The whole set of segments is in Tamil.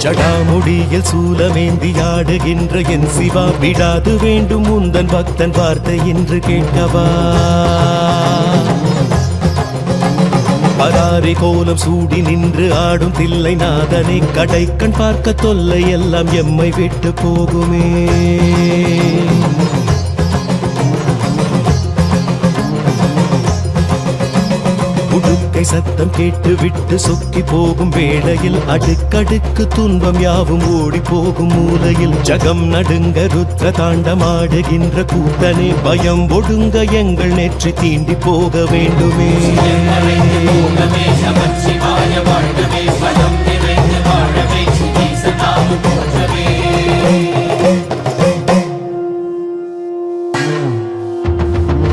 ஜடாமுடியில் சூலமேந்தி ஆடுகின்ற என் சிவா விடாது வேண்டும் உந்தன் பக்தன் வார்த்தை என்று கேட்கவா பராரி கோலம் சூடி நின்று ஆடும் தில்லை நாதனை கடைக்கண் பார்க்க தொல்லை எல்லாம் எம்மை விட்டு போகுமே உடுக்கை சத்தம் கேட்டு விட்டு சொக்கி போகும் வேளையில் அடுக்கடுக்கு துன்பம் யாவும் ஓடி போகும் மூலையில் ஜகம் நடுங்க ருத்ர தாண்டமாடுகின்ற கூத்தனே பயம் ஒடுங்க எங்கள் நெற்றி தீண்டி போக வேண்டுமே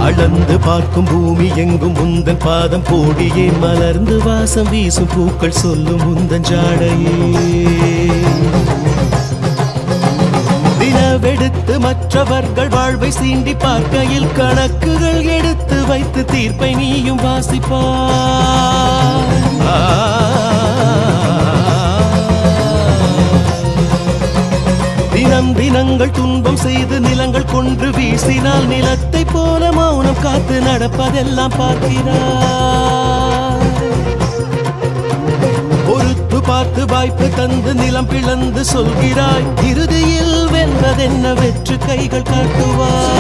அளந்து பார்க்கும் பூமி எங்கும் உந்தன் பாதம் போடியே மலர்ந்து வாசம் வீசும் பூக்கள் சொல்லும் உந்தன் ஜாடையே தினவெடுத்து மற்றவர்கள் வாழ்வை சீண்டி பார்க்கையில் கணக்குகள் எடுத்து வைத்து தீர்ப்பை நீயும் வாசிப்பார் தினம் தினங்கள் துன்பம் செய்து நிலங்கள் கொன்று வீசினால் நிலத்தை போல மௌனம் காத்து நடப்பதெல்லாம் பார்க்கிறார் பொறுத்து பார்த்து வாய்ப்பு தந்து நிலம் பிளந்து சொல்கிறாய் இறுதியில் வென்றதென்ன வெற்று கைகள் காட்டுவார்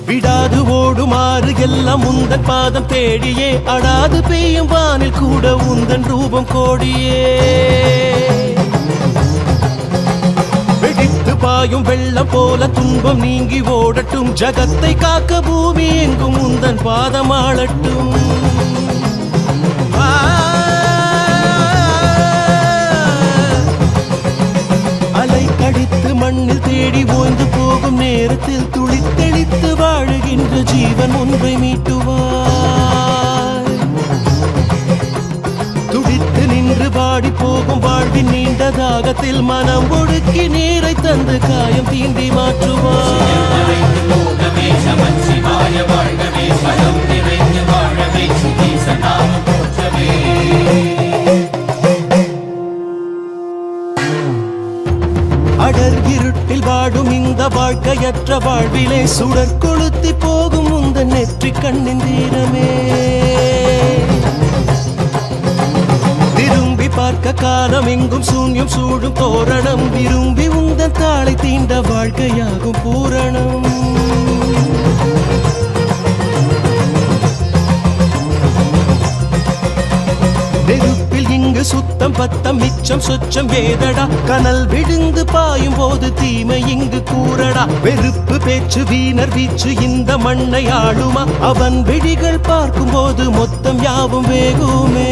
விடாது ஓடுமாறு எல்லாம் உந்தன் பாதம் தேடியே அடாது பெய்யும் வானில் கூட உந்தன் ரூபம் கோடியே வெடித்து பாயும் வெள்ளம் போல துன்பம் நீங்கி ஓடட்டும் ஜகத்தை காக்க பூமி எங்கும் உந்தன் பாதம் ஆளட்டும் அலை கடித்து மண்ணில் தேடி ஓய்ந்து போகும் நேரத்தில் துளித்தெளித்து வாழுகின்ற ஜீவன் ஒன்றை மீட்டுவார் துடித்து நின்று பாடி போகும் வாழ்வின் நீண்ட தாகத்தில் மனம் ஒடுக்கி நீரை தந்து காயம் தீண்டி மாற்றுவார் அடர் இருட்டில் வாடும் இந்த வாழ்க்கையற்ற வாழ்விலே சுடர் கொளுத்தி போகும் உந்த நெற்றி கண்ணின் தீரமே திரும்பி பார்க்க காலம் எங்கும் சூன்யம் சூடும் தோரணம் விரும்பி உந்தன் தாளை தீண்ட வாழ்க்கையாகும் பூரணம் நெருப்பில் இங்கு சுத்தம் பத்தம் மிச்சம் சொச்சம் ஏதடா கனல் விழுந்து பாயும் போது தீமை இங்கு கூறடா வெறுப்பு பேச்சு வீணர் வீச்சு இந்த மண்ணை ஆளுமா அவன் விழிகள் பார்க்கும் போது மொத்தம் யாவும் வேகுமே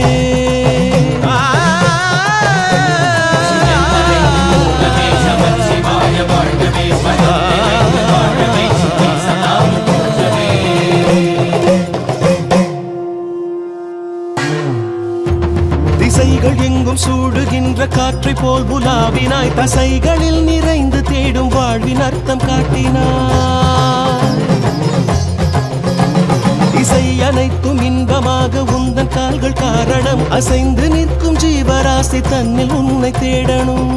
திசைகள் எங்கும் சூடுகின்ற காற்றை போல் புலாவினாய் தசைகளில் நிறைந்து தேடும் வாழ்வின் அர்த்தம் காட்டினாய் இசை அனைத்தும் இன்பமாக உந்தன் கால்கள் காரணம் அசைந்து நிற்கும் ஜீவராசி தன்னில் உன்னை தேடணும்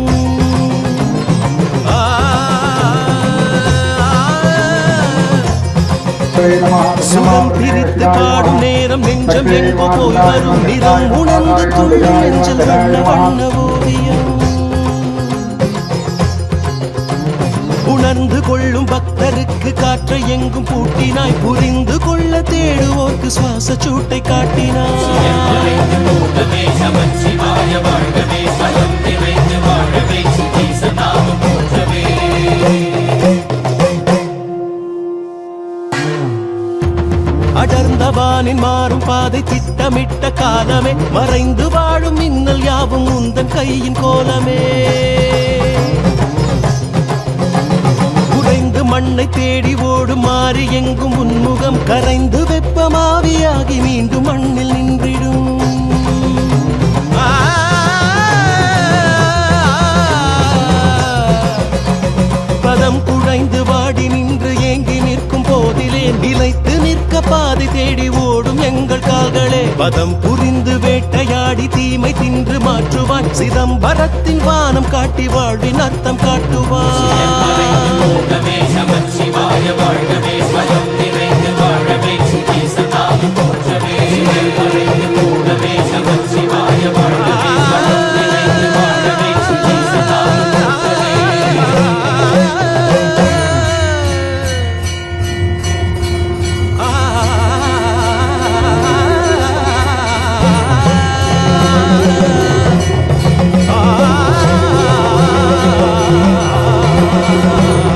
சுகம் பிரித்து பாடும் நேரம் நெஞ்சம் எங்கோ போய் வரும் நிறம் உணர்ந்து துள்ளி நெஞ்சல் வண்ண வண்ண ஓவியம் உணர்ந்து கொள்ளும் பக்தருக்கு காற்றை எங்கும் பூட்டினாய் புரிந்து கொள்ள தேடுவோர்க்கு சுவாச சூட்டை காட்டினாய் அடர்ந்த வானின் மாறும் பாதை திட்டமிட்ட காலமே மறைந்து வாழும் மின்னல் யாவும் உந்தன் கையின் கோலமே உறைந்து மண்ணை தேடி ஓடும் மாறி எங்கும் உன்முகம் கரைந்து வெப்பமாவியாகி மீண்டும் மண்ணில் நின்றிடும் வதம் புரிந்து வேட்டையாடி தீமை தின்று மாற்றுவான் சிதம்பரத்தின் வானம் காட்டி வாழ்வின் அர்த்தம் காட்டுவான் நமச்சிவாய வாழ்கவே ஸ்வயம் நிறைந்த